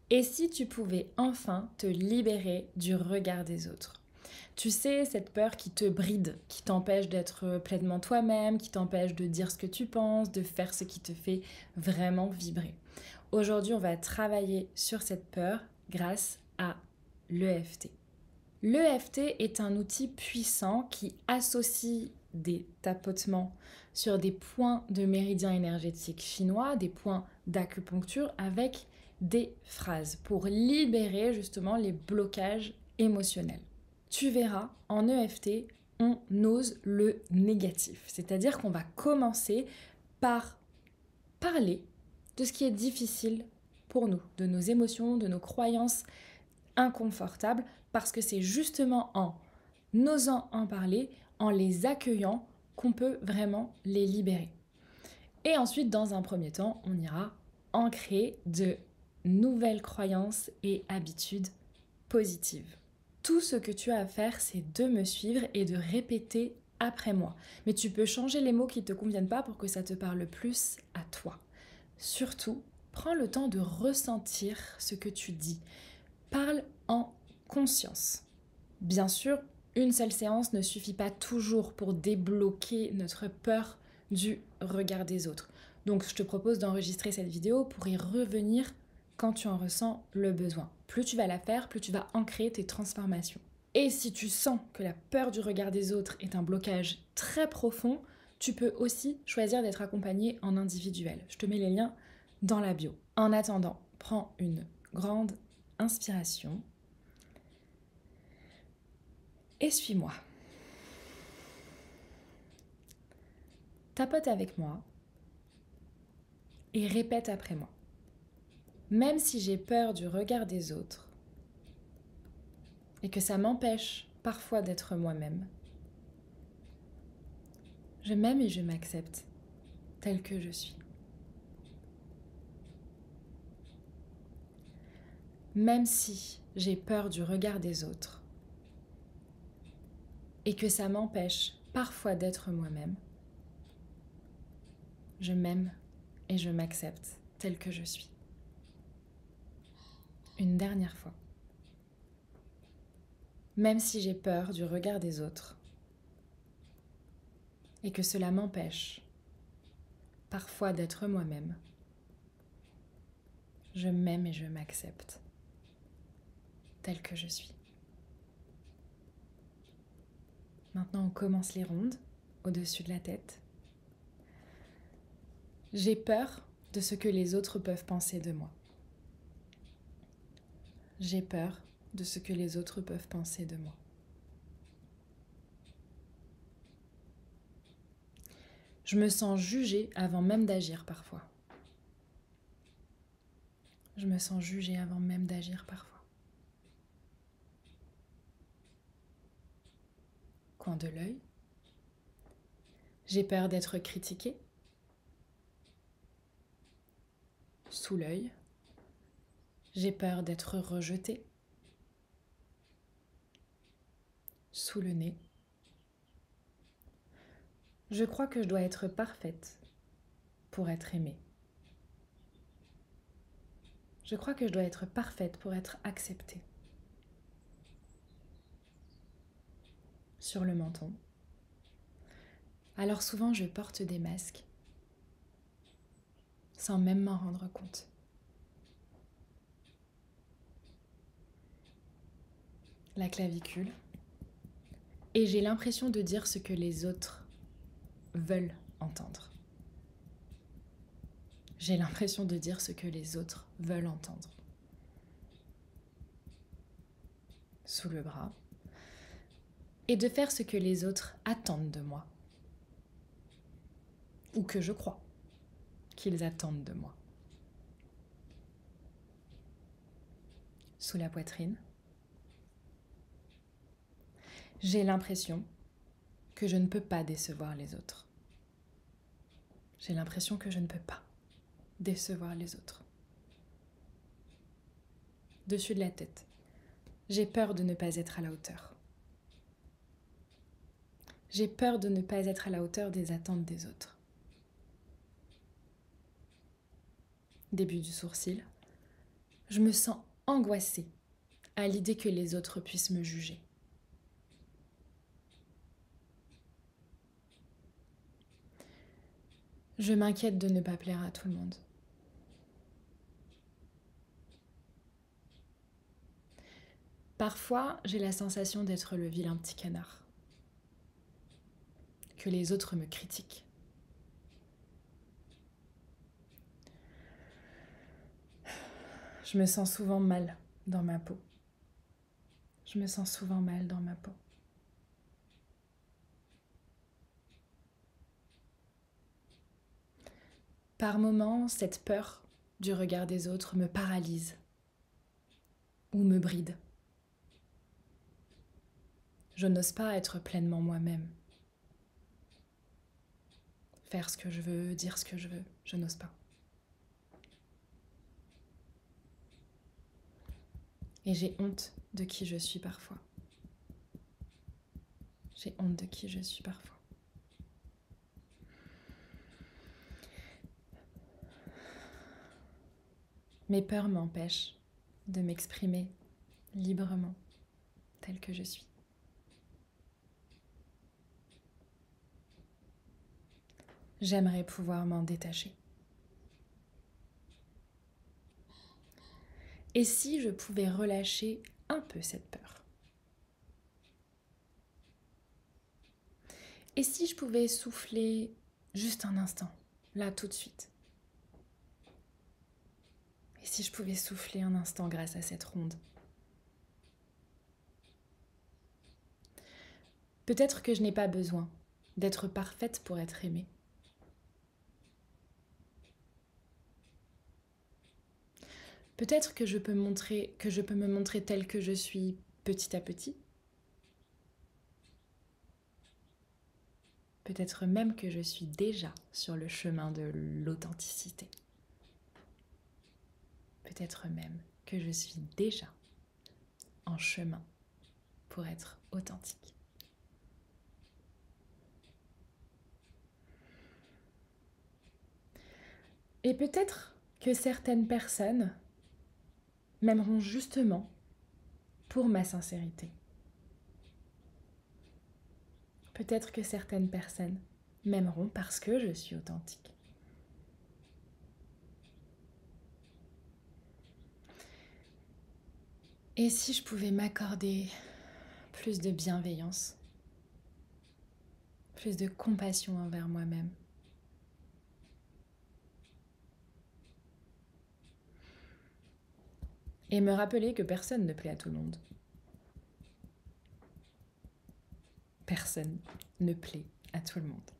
Et si tu pouvais enfin te libérer du regard des autres? Tu sais, cette peur qui te bride, qui t'empêche d'être pleinement toi-même, qui t'empêche de dire ce que tu penses, de faire ce qui te fait vraiment vibrer. Aujourd'hui, on va travailler sur cette peur grâce à l'EFT. L'EFT est un outil puissant qui associe des tapotements sur des points de méridien énergétique chinois, des points d'acupuncture avec des phrases pour libérer justement les blocages émotionnels. Tu verras, en EFT, on ose le négatif, c'est-à-dire qu'on va commencer par parler de ce qui est difficile pour nous, de nos émotions, de nos croyances inconfortables, parce que c'est justement en osant en parler, en les accueillant, qu'on peut vraiment les libérer. Et ensuite, dans un premier temps, on ira ancrer de nouvelles croyances et habitudes positives. Tout ce que tu as à faire, c'est de me suivre et de répéter après moi. Mais tu peux changer les mots qui ne te conviennent pas pour que ça te parle plus à toi. Surtout, prends le temps de ressentir ce que tu dis. Parle en conscience. Bien sûr, une seule séance ne suffit pas toujours pour débloquer notre peur du regard des autres. Donc je te propose d'enregistrer cette vidéo pour y revenir quand tu en ressens le besoin. Plus tu vas la faire, plus tu vas ancrer tes transformations. Et si tu sens que la peur du regard des autres est un blocage très profond, tu peux aussi choisir d'être accompagné en individuel. Je te mets les liens dans la bio. En attendant, prends une grande inspiration et suis-moi. Tapote avec moi et répète après moi. Même si j'ai peur du regard des autres et que ça m'empêche parfois d'être moi-même, je m'aime et je m'accepte tel que je suis. Même si j'ai peur du regard des autres et que ça m'empêche parfois d'être moi-même, je m'aime et je m'accepte tel que je suis. Une dernière fois. Même si j'ai peur du regard des autres et que cela m'empêche parfois d'être moi-même, je m'aime et je m'accepte tel que je suis. Maintenant, on commence les rondes au-dessus de la tête. J'ai peur de ce que les autres peuvent penser de moi. J'ai peur de ce que les autres peuvent penser de moi. Je me sens jugée avant même d'agir parfois. Je me sens jugée avant même d'agir parfois. Coin de l'œil. J'ai peur d'être critiquée. Sous l'œil. J'ai peur d'être rejetée. Sous le nez. Je crois que je dois être parfaite pour être aimée. Je crois que je dois être parfaite pour être acceptée. Sur le menton. Alors souvent je porte des masques sans même m'en rendre compte. La clavicule. Et j'ai l'impression de dire ce que les autres veulent entendre. J'ai l'impression de dire ce que les autres veulent entendre. Sous le bras. Et de faire ce que les autres attendent de moi. Ou que je crois qu'ils attendent de moi. Sous la poitrine. J'ai l'impression que je ne peux pas décevoir les autres. J'ai l'impression que je ne peux pas décevoir les autres. Dessus de la tête. J'ai peur de ne pas être à la hauteur. J'ai peur de ne pas être à la hauteur des attentes des autres. Début du sourcil. Je me sens angoissée à l'idée que les autres puissent me juger. Je m'inquiète de ne pas plaire à tout le monde. Parfois, j'ai la sensation d'être le vilain petit canard, que les autres me critiquent. Je me sens souvent mal dans ma peau. Je me sens souvent mal dans ma peau. Par moments, cette peur du regard des autres me paralyse ou me bride. Je n'ose pas être pleinement moi-même. Faire ce que je veux, dire ce que je veux, je n'ose pas. Et j'ai honte de qui je suis parfois. J'ai honte de qui je suis parfois. Mes peurs m'empêchent de m'exprimer librement, telle que je suis. J'aimerais pouvoir m'en détacher. Et si je pouvais relâcher un peu cette peur? Et si je pouvais souffler juste un instant, là tout de suite? Et si je pouvais souffler un instant grâce à cette ronde? Peut-être que je n'ai pas besoin d'être parfaite pour être aimée. Peut-être que je peux me montrer telle que je suis petit à petit. Peut-être même que je suis déjà sur le chemin de l'authenticité. Peut-être même que je suis déjà en chemin pour être authentique. Et peut-être que certaines personnes m'aimeront justement pour ma sincérité. Peut-être que certaines personnes m'aimeront parce que je suis authentique. Et si je pouvais m'accorder plus de bienveillance, plus de compassion envers moi-même? Et me rappeler que personne ne plaît à tout le monde. Personne ne plaît à tout le monde.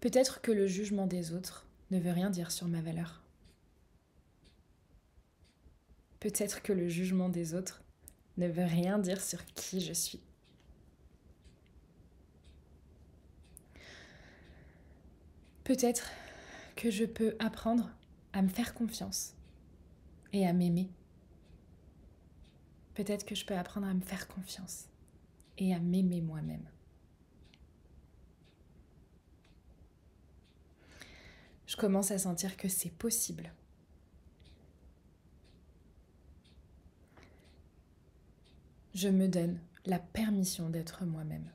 Peut-être que le jugement des autres ne veut rien dire sur ma valeur. Peut-être que le jugement des autres ne veut rien dire sur qui je suis. Peut-être que je peux apprendre à me faire confiance et à m'aimer. Peut-être que je peux apprendre à me faire confiance et à m'aimer moi-même. Je commence à sentir que c'est possible. Je me donne la permission d'être moi-même.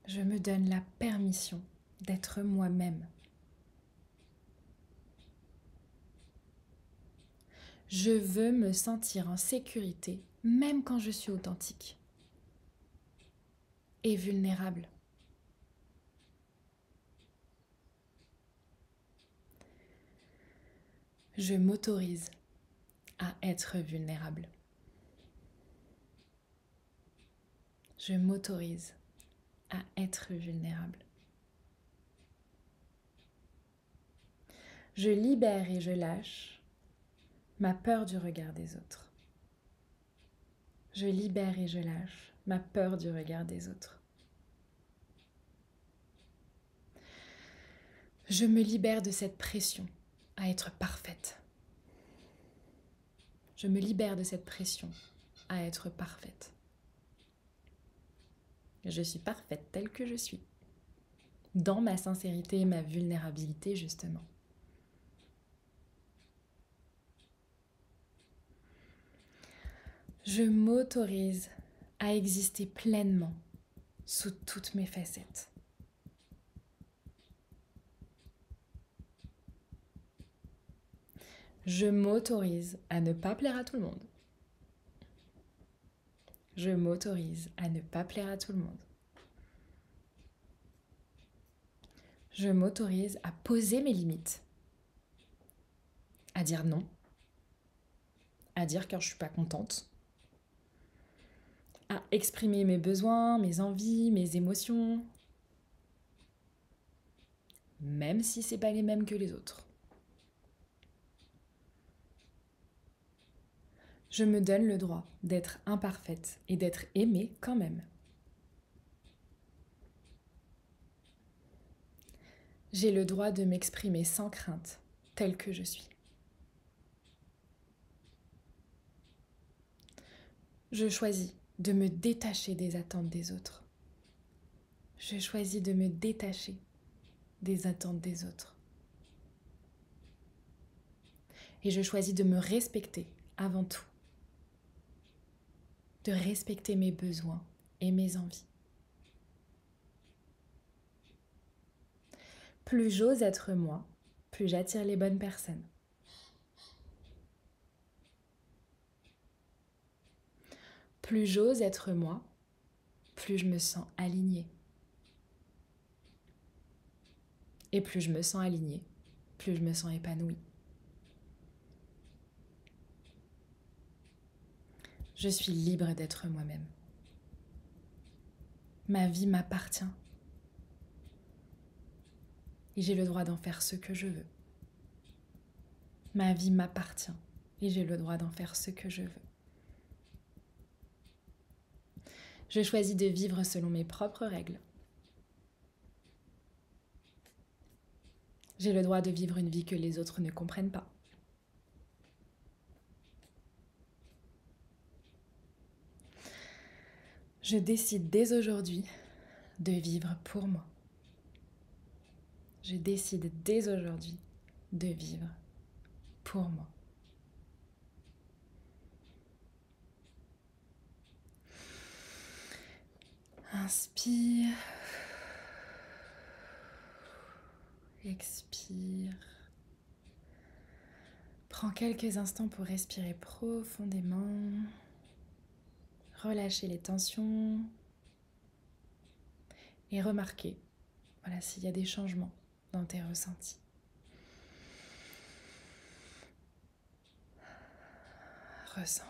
Je me donne la permission d'être moi-même. Je veux me sentir en sécurité, même quand je suis authentique et vulnérable. Je m'autorise à être vulnérable. Je m'autorise à être vulnérable. Je libère et je lâche ma peur du regard des autres. Je libère et je lâche ma peur du regard des autres. Je me libère de cette pression à être parfaite. Je me libère de cette pression à être parfaite. Je suis parfaite telle que je suis, dans ma sincérité et ma vulnérabilité justement. Je m'autorise à exister pleinement sous toutes mes facettes. Je m'autorise à ne pas plaire à tout le monde. Je m'autorise à ne pas plaire à tout le monde. Je m'autorise à poser mes limites, à dire non, à dire quand je ne suis pas contente, à exprimer mes besoins, mes envies, mes émotions, même si ce n'est pas les mêmes que les autres. Je me donne le droit d'être imparfaite et d'être aimée quand même. J'ai le droit de m'exprimer sans crainte, telle que je suis. Je choisis de me détacher des attentes des autres. Je choisis de me détacher des attentes des autres. Et je choisis de me respecter avant tout. De respecter mes besoins et mes envies. Plus j'ose être moi, plus j'attire les bonnes personnes. Plus j'ose être moi, plus je me sens alignée. Et plus je me sens alignée, plus je me sens épanouie. Je suis libre d'être moi-même. Ma vie m'appartient. Et j'ai le droit d'en faire ce que je veux. Ma vie m'appartient. Et j'ai le droit d'en faire ce que je veux. Je choisis de vivre selon mes propres règles. J'ai le droit de vivre une vie que les autres ne comprennent pas. Je décide dès aujourd'hui de vivre pour moi. Je décide dès aujourd'hui de vivre pour moi. Inspire. Expire. Prends quelques instants pour respirer profondément. Relâcher les tensions. Et remarquer, s'il y a des changements dans tes ressentis. Ressens.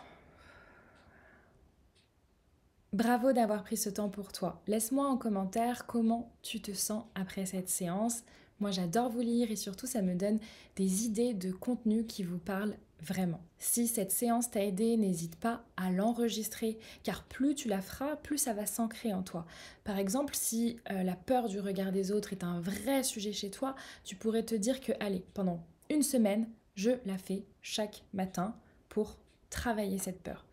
Bravo d'avoir pris ce temps pour toi. Laisse-moi en commentaire comment tu te sens après cette séance. Moi, j'adore vous lire et surtout, ça me donne des idées de contenu qui vous parlent vraiment. Si cette séance t'a aidé, n'hésite pas à l'enregistrer, car plus tu la feras, plus ça va s'ancrer en toi. Par exemple, si la peur du regard des autres est un vrai sujet chez toi, tu pourrais te dire que, allez, pendant une semaine, je la fais chaque matin pour travailler cette peur.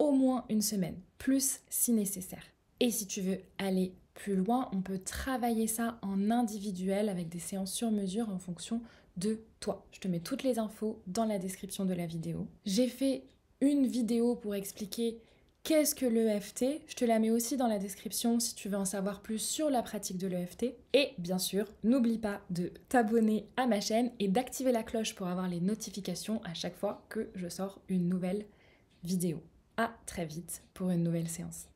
Au moins une semaine, plus si nécessaire. Et si tu veux aller plus loin, on peut travailler ça en individuel avec des séances sur mesure en fonction de toi. Je te mets toutes les infos dans la description de la vidéo. J'ai fait une vidéo pour expliquer qu'est-ce que l'EFT. Je te la mets aussi dans la description si tu veux en savoir plus sur la pratique de l'EFT. Et bien sûr, n'oublie pas de t'abonner à ma chaîne et d'activer la cloche pour avoir les notifications à chaque fois que je sors une nouvelle vidéo. À très vite pour une nouvelle séance.